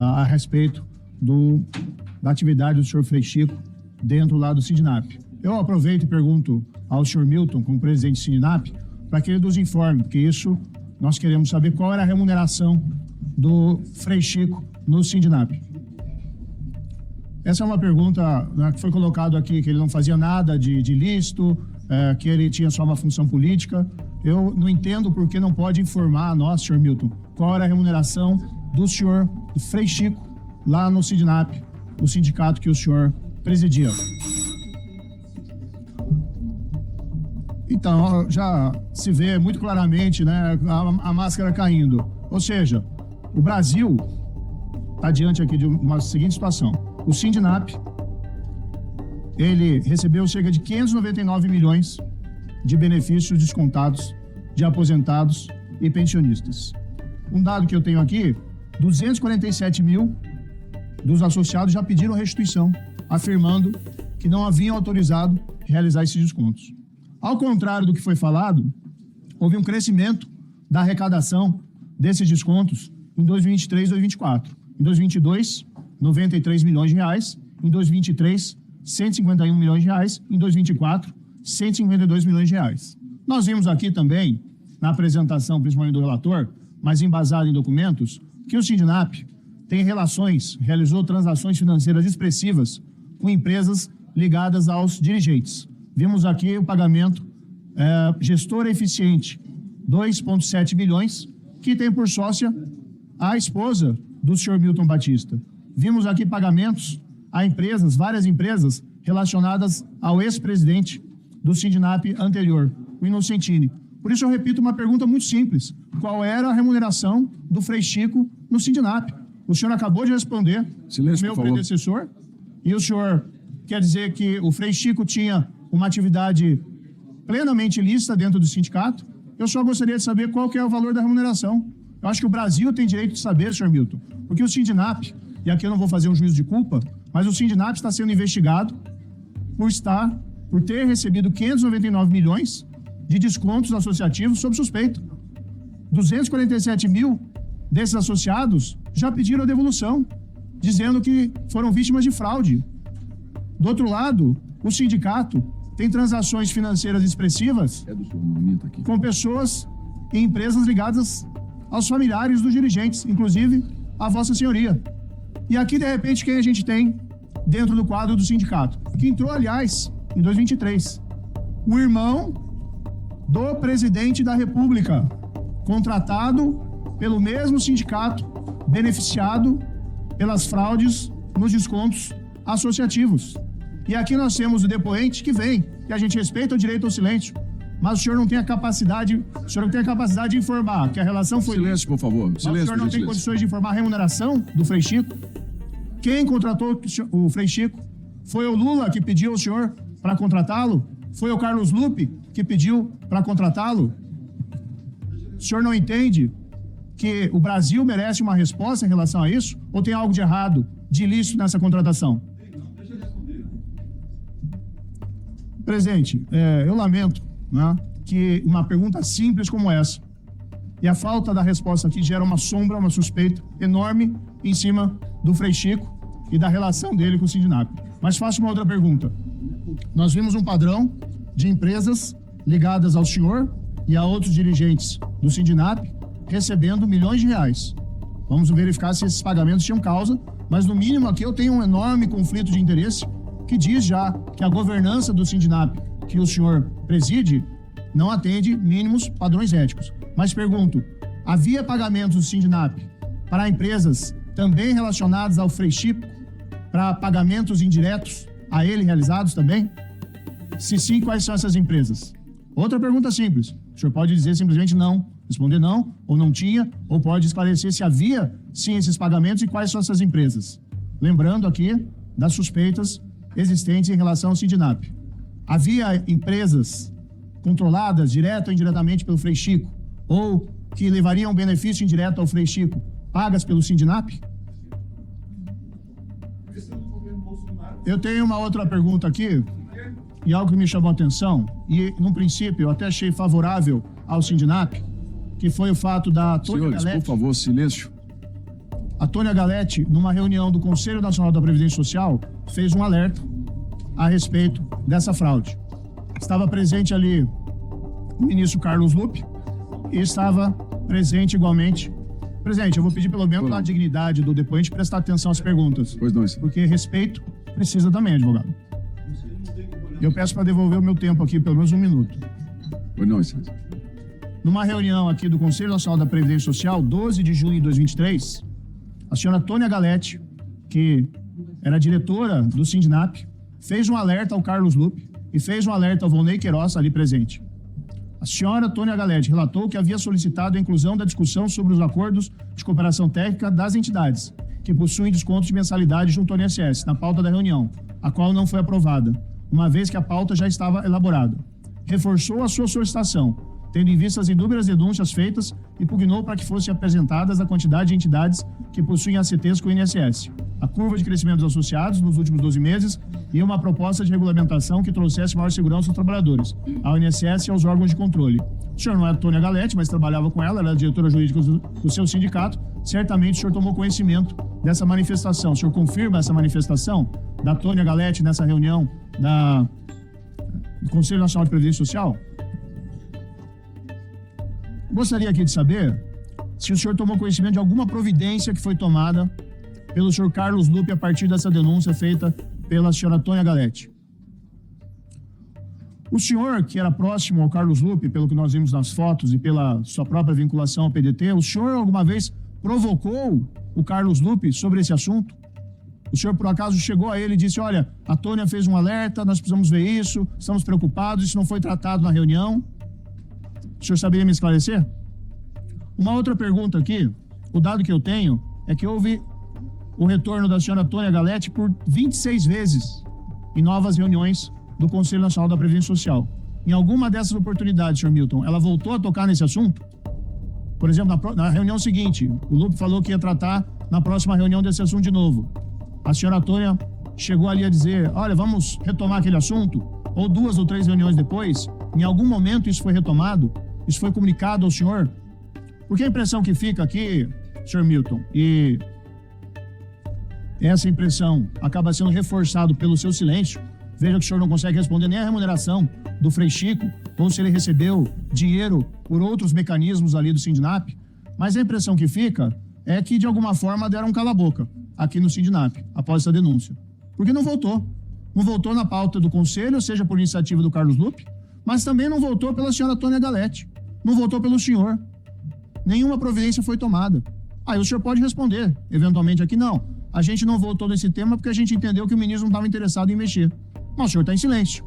a respeito da atividade do senhor Frei Chico dentro lá do Sindinap. Eu aproveito e pergunto ao senhor Milton, como presidente do Sindinap, para que ele nos informe, porque isso nós queremos saber qual era a remuneração do Frei Chico no Sindinap. Essa é uma pergunta, né, que foi colocado aqui, que ele não fazia nada de ilícito, que ele tinha só uma função política. Eu não entendo por que não pode informar a nós, senhor Milton, qual era a remuneração do senhor Frei Chico lá no Sindinap, o sindicato que o senhor presidia. Então, já se vê muito claramente, né, a máscara caindo. Ou seja, o Brasil está diante aqui de uma seguinte situação. O Sindinap, ele recebeu cerca de 599 milhões de benefícios descontados de aposentados e pensionistas. Um dado que eu tenho aqui, 247 mil dos associados já pediram restituição, afirmando que não haviam autorizado realizar esses descontos. Ao contrário do que foi falado, houve um crescimento da arrecadação desses descontos em 2023 e 2024. Em 2022, 93 milhões de reais. Em 2023, 151 milhões de reais. Em 2024, 152 milhões de reais. Nós vimos aqui também, na apresentação, principalmente do relator, mas embasado em documentos, que o Sindinap realizou transações financeiras expressivas com empresas ligadas aos dirigentes. Vimos aqui o pagamento Gestora Eficiente, 2,7 bilhões, que tem por sócia a esposa do senhor Milton Batista. Vimos aqui pagamentos a empresas, várias empresas relacionadas ao ex-presidente do Sindinap anterior, o Inocentini. Por isso eu repito uma pergunta muito simples. Qual era a remuneração do Frei Chico no Sindinap? O senhor acabou de responder, Silêncio, o meu predecessor, e o senhor quer dizer que o Frei Chico tinha uma atividade plenamente lícita dentro do sindicato. Eu só gostaria de saber qual que é o valor da remuneração. Eu acho que o Brasil tem direito de saber, senhor Milton, porque o Sindinap, e aqui eu não vou fazer um juízo de culpa, mas o Sindinap está sendo investigado por ter recebido 599 milhões de descontos associativos sob suspeita. 247 mil desses associados já pediram a devolução, dizendo que foram vítimas de fraude. Do outro lado, o sindicato tem transações financeiras expressivas com pessoas e empresas ligadas aos familiares dos dirigentes, inclusive a Vossa Senhoria. E aqui, de repente, quem a gente tem dentro do quadro do sindicato? Que entrou, aliás, em 2023. O irmão do presidente da República, contratado pelo mesmo sindicato, beneficiado pelas fraudes nos descontos associativos. E aqui nós temos o depoente que vem, que a gente respeita o direito ao silêncio, mas o senhor não tem a capacidade, de informar que a relação foi... Silêncio, por favor. Mas o senhor não tem condições de informar a remuneração do Frei Chico? Quem contratou o Frei Chico? Foi o Lula que pediu ao senhor para contratá-lo? Foi o Carlos Lupe que pediu para contratá-lo? O senhor não entende que o Brasil merece uma resposta em relação a isso? Ou tem algo de errado, de ilícito nessa contratação? Presidente, eu lamento, né, que uma pergunta simples como essa e a falta da resposta aqui gera uma sombra, uma suspeita enorme em cima do Frei Chico e da relação dele com o Sindinap. Mas faço uma outra pergunta. Nós vimos um padrão de empresas ligadas ao senhor e a outros dirigentes do Sindinap recebendo milhões de reais. Vamos verificar se esses pagamentos tinham causa, mas no mínimo aqui eu tenho um enorme conflito de interesse que diz já que a governança do Sindinap que o senhor preside não atende mínimos padrões éticos. Mas pergunto, havia pagamentos do Sindinap para empresas também relacionadas ao Frei Chico, para pagamentos indiretos a ele realizados também? Se sim, quais são essas empresas? Outra pergunta simples. O senhor pode dizer simplesmente não, responder não, ou não tinha, ou pode esclarecer se havia sim esses pagamentos e quais são essas empresas. Lembrando aqui das suspeitas existentes em relação ao Sindinap. Havia empresas controladas direto ou indiretamente pelo Frei Chico, ou que levariam benefício indireto ao Frei Chico, pagas pelo Sindinap? Eu tenho uma outra pergunta aqui, e algo que me chamou a atenção, e no princípio eu até achei favorável ao Sindinap, que foi o fato da... Senhores, por favor, silêncio. A Tônia Galetti, numa reunião do Conselho Nacional da Previdência Social, fez um alerta a respeito dessa fraude. Estava presente ali o ministro Carlos Lupe e estava presente igualmente. Presidente, eu vou pedir pelo menos a dignidade do depoente prestar atenção às perguntas. Pois não, senhor. Porque respeito precisa também, advogado. Eu peço para devolver o meu tempo aqui, pelo menos 1 minuto. Pois não, senhor. Numa reunião aqui do Conselho Nacional da Previdência Social, 12 de junho de 2023, a senhora Tônia Galetti, que era diretora do Sindinap, fez um alerta ao Carlos Lupe e fez um alerta ao Volney Queiroz, ali presente. A senhora Tônia Galetti relatou que havia solicitado a inclusão da discussão sobre os acordos de cooperação técnica das entidades que possuem descontos de mensalidade junto ao INSS na pauta da reunião, a qual não foi aprovada, uma vez que a pauta já estava elaborada. Reforçou a sua solicitação, tendo em vista as inúmeras denúncias feitas e pugnou para que fossem apresentadas a quantidade de entidades que possuem ACTs com o INSS, a curva de crescimento dos associados nos últimos 12 meses e uma proposta de regulamentação que trouxesse maior segurança aos trabalhadores, ao INSS e aos órgãos de controle. O senhor não é a Tônia Galetti, mas trabalhava com ela, era a diretora jurídica do seu sindicato. Certamente o senhor tomou conhecimento dessa manifestação. O senhor confirma essa manifestação da Tônia Galetti nessa reunião do Conselho Nacional de Previdência Social? Gostaria aqui de saber se o senhor tomou conhecimento de alguma providência que foi tomada pelo senhor Carlos Lupe a partir dessa denúncia feita pela senhora Tônia Galetti. O senhor, que era próximo ao Carlos Lupe, pelo que nós vimos nas fotos e pela sua própria vinculação ao PDT, o senhor alguma vez provocou o Carlos Lupe sobre esse assunto? O senhor, por acaso, chegou a ele e disse, olha, a Tônia fez um alerta, nós precisamos ver isso, estamos preocupados, isso não foi tratado na reunião? O senhor saberia me esclarecer? Uma outra pergunta aqui, o dado que eu tenho é que houve o retorno da senhora Tônia Galetti por 26 vezes em novas reuniões do Conselho Nacional da Previdência Social. Em alguma dessas oportunidades, senhor Milton, ela voltou a tocar nesse assunto? Por exemplo, na reunião seguinte, o Lupe falou que ia tratar na próxima reunião desse assunto de novo. A senhora Tônia chegou ali a dizer, olha, vamos retomar aquele assunto? Ou 2 ou 3 reuniões depois, em algum momento isso foi retomado? Isso foi comunicado ao senhor? Porque a impressão que fica aqui, senhor Milton, e essa impressão acaba sendo reforçada pelo seu silêncio. Veja que o senhor não consegue responder nem a remuneração do Frei Chico, ou se ele recebeu dinheiro por outros mecanismos ali do Sindinap. Mas a impressão que fica é que, de alguma forma, deram um cala-boca aqui no Sindinap, após essa denúncia. Porque não voltou. Não voltou na pauta do Conselho, seja por iniciativa do Carlos Lupe, mas também não voltou pela senhora Tônia Galetti. Não voltou pelo senhor. Nenhuma providência foi tomada. Aí o senhor pode responder, eventualmente, aqui, não. A gente não voltou nesse tema porque a gente entendeu que o ministro não estava interessado em mexer. Mas o senhor está em silêncio.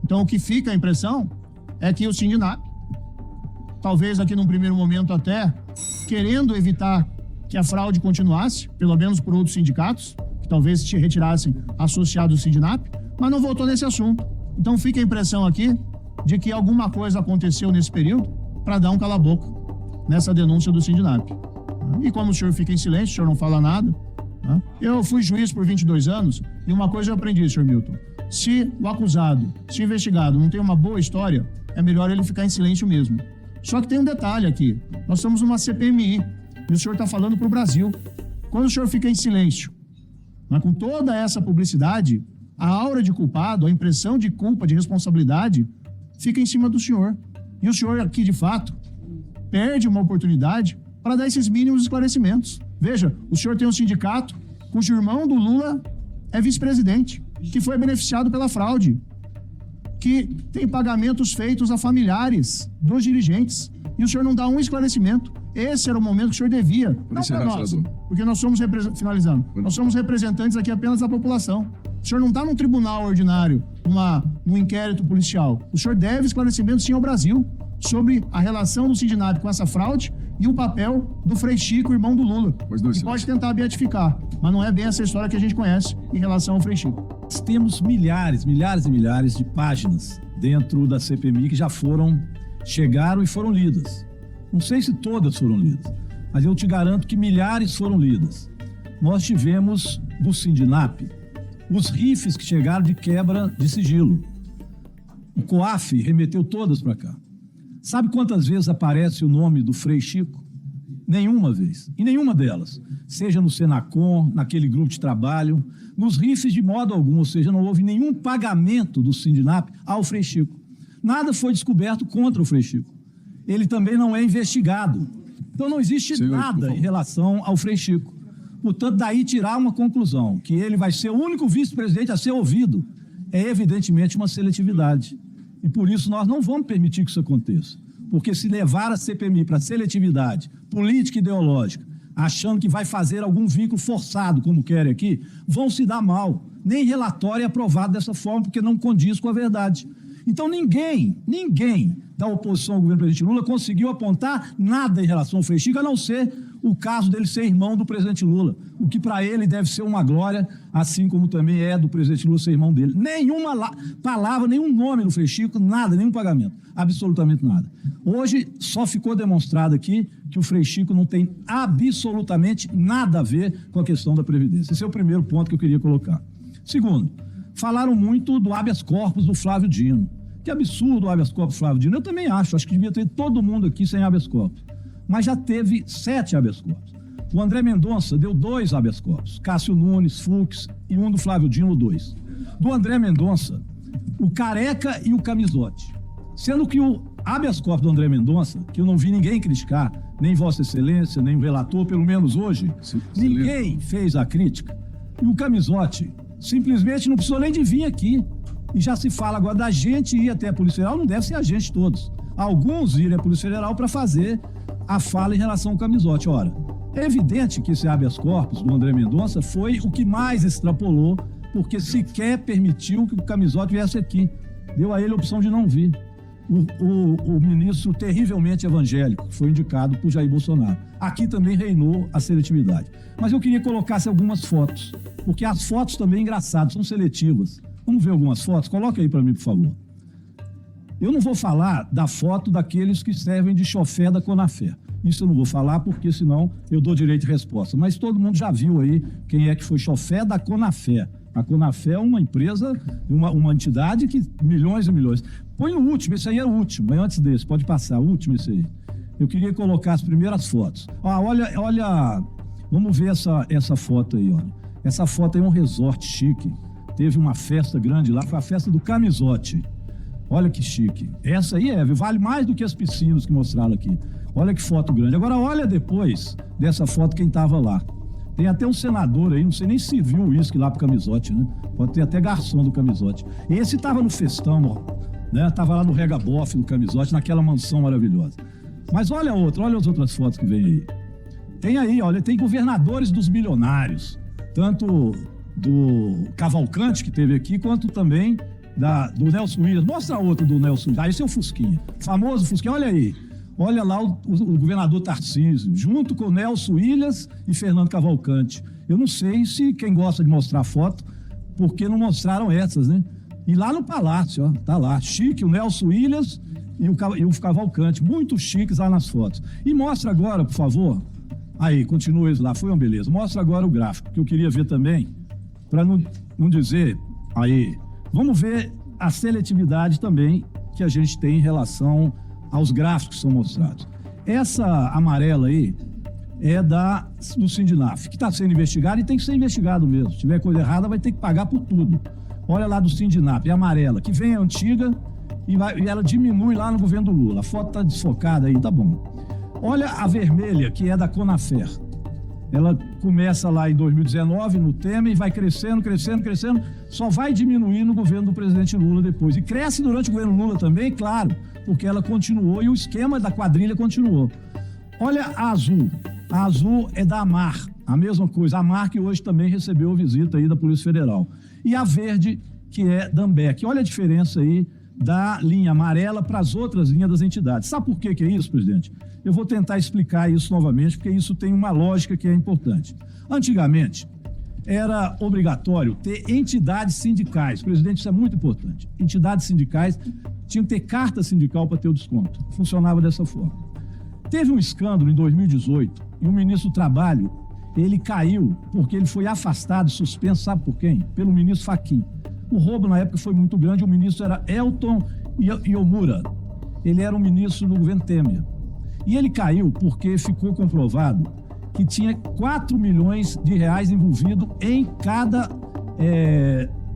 Então, o que fica a impressão é que o Sindinap, talvez aqui num primeiro momento até, querendo evitar que a fraude continuasse, pelo menos por outros sindicatos, que talvez se retirassem associados ao Sindinap, mas não voltou nesse assunto. Então, fica a impressão aqui de que alguma coisa aconteceu nesse período para dar um cala-boca nessa denúncia do Sindinap. E como o senhor fica em silêncio, o senhor não fala nada. Eu fui juiz por 22 anos e uma coisa eu aprendi, senhor Milton. Se o acusado, se o investigado não tem uma boa história, é melhor ele ficar em silêncio mesmo. Só que tem um detalhe aqui. Nós somos uma CPMI e o senhor está falando para o Brasil. Quando o senhor fica em silêncio, com toda essa publicidade, a aura de culpado, a impressão de culpa, de responsabilidade, fica em cima do senhor. E o senhor aqui, de fato, perde uma oportunidade para dar esses mínimos esclarecimentos. Veja, o senhor tem um sindicato cujo irmão do Lula é vice-presidente, que foi beneficiado pela fraude, que tem pagamentos feitos a familiares dos dirigentes, e o senhor não dá um esclarecimento. Esse era o momento que o senhor devia, não para nós, porque nós somos, finalizando, nós somos representantes aqui apenas da população. O senhor não está num tribunal ordinário, num inquérito policial. O senhor deve esclarecimento sim ao Brasil sobre a relação do Sindinap com essa fraude e o papel do Frei Chico, irmão do Lula. Que pode tentar beatificar, mas não é bem essa história que a gente conhece em relação ao Frei Chico. Nós temos milhares e milhares de páginas dentro da CPMI que já chegaram e foram lidas. Não sei se todas foram lidas, mas eu te garanto que milhares foram lidas. Nós tivemos do Sindinap os rifes que chegaram de quebra de sigilo. O COAF remeteu todas para cá. Sabe quantas vezes aparece o nome do Frei Chico? Nenhuma vez. Em nenhuma delas. Seja no Senacom, naquele grupo de trabalho, nos RIFs de modo algum, ou seja, não houve nenhum pagamento do Sindinap ao Frei Chico. Nada foi descoberto contra o Frei Chico. Ele também não é investigado. Então não existe nada em relação ao Frei Chico. Portanto, daí tirar uma conclusão, que ele vai ser o único vice-presidente a ser ouvido, é evidentemente uma seletividade. E por isso nós não vamos permitir que isso aconteça. Porque se levar a CPMI para seletividade política e ideológica, achando que vai fazer algum vínculo forçado, como querem aqui, vão se dar mal. Nem relatório é aprovado dessa forma, porque não condiz com a verdade. Então ninguém da oposição ao governo do presidente Lula conseguiu apontar nada em relação ao Frei Chico, a não ser o caso dele ser irmão do presidente Lula, o que para ele deve ser uma glória, assim como também é do presidente Lula ser irmão dele. Nenhuma palavra, nenhum nome do Frei Chico, nada, nenhum pagamento, absolutamente nada. Hoje só ficou demonstrado aqui que o Frei Chico não tem absolutamente nada a ver com a questão da Previdência. Esse é o primeiro ponto que eu queria colocar. Segundo, falaram muito do habeas corpus do Flávio Dino. Que absurdo o habeas corpus do Flávio Dino. Eu também acho que devia ter todo mundo aqui sem habeas corpus. Mas já teve 7 habeas corpus. O André Mendonça deu 2 habeas corpus. Cássio Nunes, Fux e um do Flávio Dino, 2. Do André Mendonça, o Careca e o Camizotti. Sendo que o habeas corpus do André Mendonça, que eu não vi ninguém criticar, nem Vossa Excelência, nem o relator, pelo menos hoje, ninguém fez a crítica. E o Camizotti simplesmente não precisou nem de vir aqui. E já se fala agora da gente ir até a Polícia Federal, não deve ser a gente todos. Alguns irem à Polícia Federal para fazer a fala em relação ao Camizotti. Ora, é evidente que esse habeas corpus do André Mendonça foi o que mais extrapolou, porque sequer permitiu que o Camizotti viesse aqui. Deu a ele a opção de não vir. O ministro terrivelmente evangélico, que foi indicado por Jair Bolsonaro. Aqui também reinou a seletividade. Mas eu queria colocar algumas fotos, porque as fotos também engraçadas, são seletivas. Vamos ver algumas fotos? Coloca aí para mim, por favor. Eu não vou falar da foto daqueles que servem de chofé da Conafé. Isso eu não vou falar, porque senão eu dou direito de resposta. Mas todo mundo já viu aí quem é que foi chofé da Conafé. A Conafé é uma empresa, uma entidade que milhões e milhões. Põe o último, esse aí é o último, é antes desse, pode passar, o último esse aí. Eu queria colocar as primeiras fotos. Olha, vamos ver essa foto aí, olha. Essa foto aí é um resort chique. Teve uma festa grande lá, foi a festa do Camizotti. Olha que chique. Essa aí vale mais do que as piscinas que mostraram aqui. Olha que foto grande. Agora olha depois dessa foto quem estava lá. Tem até um senador aí, não sei nem se viu o uísque lá pro Camizotti, né? Pode ter até garçom do Camizotti. Esse estava no festão, né? Tava lá no Regabof do Camizotti, naquela mansão maravilhosa. Mas olha as outras fotos que vem aí. Tem aí, olha, tem governadores dos bilionários. Tanto do Cavalcante, que teve aqui, quanto também do Nelson Williams. Mostra a outra do Nelson Williams. Esse é o Fusquinha. Famoso Fusquinha, olha aí. Olha lá o governador Tarcísio, junto com Nelson Williams e Fernando Cavalcante. Eu não sei se quem gosta de mostrar foto, porque não mostraram essas, né? E lá no Palácio, ó, tá lá, chique, o Nelson Williams e o Cavalcante, muito chiques lá nas fotos. E mostra agora, por favor. Aí, continua isso lá, foi uma beleza. Mostra agora o gráfico, que eu queria ver também, para não dizer, aí, vamos ver a seletividade também que a gente tem em relação aos gráficos que são mostrados. Essa amarela aí é do Sindinaf, que está sendo investigado e tem que ser investigado mesmo. Se tiver coisa errada, vai ter que pagar por tudo. Olha lá do Sindinaf, é amarela, que vem a antiga e ela diminui lá no governo do Lula. A foto está desfocada aí, tá bom. Olha a vermelha, que é da Conafer. Ela começa lá em 2019, no Temer, e vai crescendo, só vai diminuir no governo do presidente Lula depois. E cresce durante o governo Lula também, claro, porque ela continuou e o esquema da quadrilha continuou. Olha a azul. A azul é da AMAR, a mesma coisa. A AMAR que hoje também recebeu visita aí da Polícia Federal. E a verde, que é da AMBEC. Olha a diferença aí da linha amarela para as outras linhas das entidades. Sabe por que é isso, presidente? Eu vou tentar explicar isso novamente, porque isso tem uma lógica que é importante. Antigamente, era obrigatório ter entidades sindicais. Presidente, isso é muito importante. Entidades sindicais tinham que ter carta sindical para ter o desconto. Funcionava dessa forma. Teve um escândalo em 2018 e o ministro do Trabalho, ele caiu porque ele foi afastado, suspenso, sabe por quem? Pelo ministro Fachin. O roubo na época foi muito grande, o ministro era Elton Iomura. Ele era um ministro do governo Temer. E ele caiu porque ficou comprovado que tinha 4 milhões de reais envolvido em cada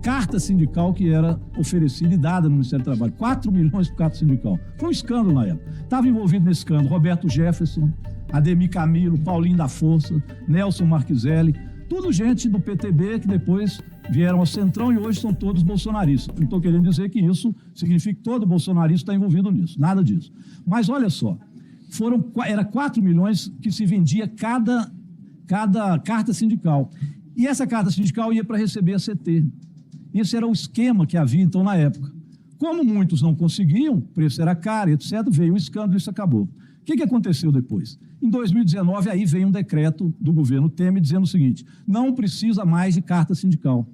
carta sindical que era oferecida e dada no Ministério do Trabalho. 4 milhões por carta sindical. Foi um escândalo na época. Estava envolvido nesse escândalo Roberto Jefferson, Ademir Camilo, Paulinho da Força, Nelson Marquiselli, tudo gente do PTB que depois vieram ao Centrão e hoje são todos bolsonaristas. Não estou querendo dizer que isso significa que todo bolsonarista está envolvido nisso, nada disso. Mas olha só, era 4 milhões que se vendia cada carta sindical. E essa carta sindical ia para receber a CT. Esse era o esquema que havia então na época. Como muitos não conseguiam, o preço era caro, etc., veio o escândalo e isso acabou. O que aconteceu depois? Em 2019, aí veio um decreto do governo Temer dizendo o seguinte: não precisa mais de carta sindical.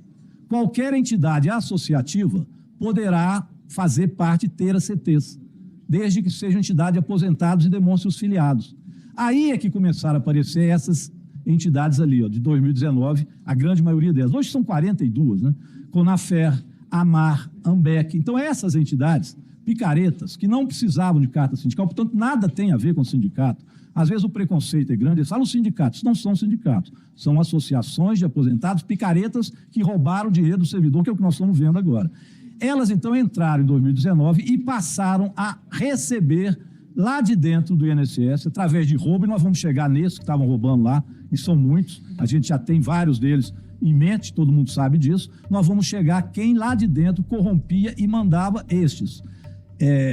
Qualquer entidade associativa poderá fazer parte e ter as CTs, desde que seja entidade de aposentados e demonstre os filiados. Aí é que começaram a aparecer essas entidades ali, ó, de 2019, a grande maioria delas. Hoje são 42, né? Conafer, Amar, Ambec. Então, essas entidades picaretas, que não precisavam de carta sindical, portanto, nada tem a ver com o sindicato. Às vezes o preconceito é grande, eles falam sindicatos, não são sindicatos, são associações de aposentados picaretas que roubaram o dinheiro do servidor, que é o que nós estamos vendo agora. Elas, então, entraram em 2019 e passaram a receber lá de dentro do INSS, através de roubo, e nós vamos chegar nesses que estavam roubando lá, e são muitos, a gente já tem vários deles em mente, todo mundo sabe disso, nós vamos chegar a quem lá de dentro corrompia e mandava estes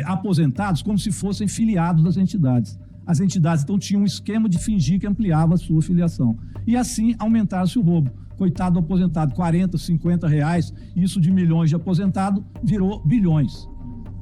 aposentados como se fossem filiados das entidades. As entidades, então, tinham um esquema de fingir que ampliava a sua filiação. E assim aumentasse o roubo. Coitado do aposentado, 40, 50 reais, isso de milhões de aposentado virou bilhões.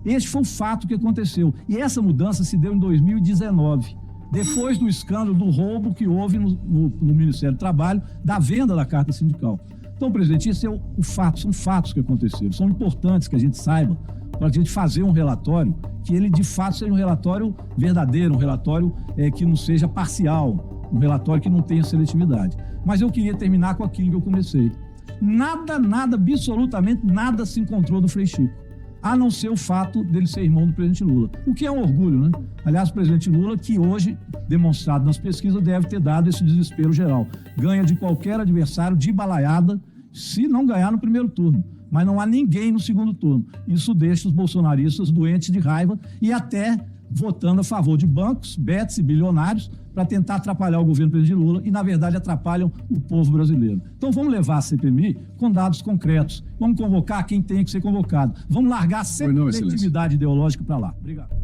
Esse foi o fato que aconteceu. E essa mudança se deu em 2019, depois do escândalo do roubo que houve no Ministério do Trabalho, da venda da carta sindical. Então, presidente, esse é o fato, são fatos que aconteceram, são importantes que a gente saiba, para a gente fazer um relatório, que ele de fato seja um relatório verdadeiro, um relatório que não seja parcial, um relatório que não tenha seletividade. Mas eu queria terminar com aquilo que eu comecei. Nada, absolutamente nada se encontrou do Frei Chico, a não ser o fato dele ser irmão do presidente Lula, o que é um orgulho, né? Aliás, o presidente Lula, que hoje, demonstrado nas pesquisas, deve ter dado esse desespero geral. Ganha de qualquer adversário de balaiada, se não ganhar no primeiro turno. Mas não há ninguém no segundo turno. Isso deixa os bolsonaristas doentes de raiva e até votando a favor de bancos, bets e bilionários para tentar atrapalhar o governo do presidente Lula e, na verdade, atrapalham o povo brasileiro. Então, vamos levar a CPMI com dados concretos. Vamos convocar quem tem que ser convocado. Vamos largar a seletividade ideológica para lá. Obrigado.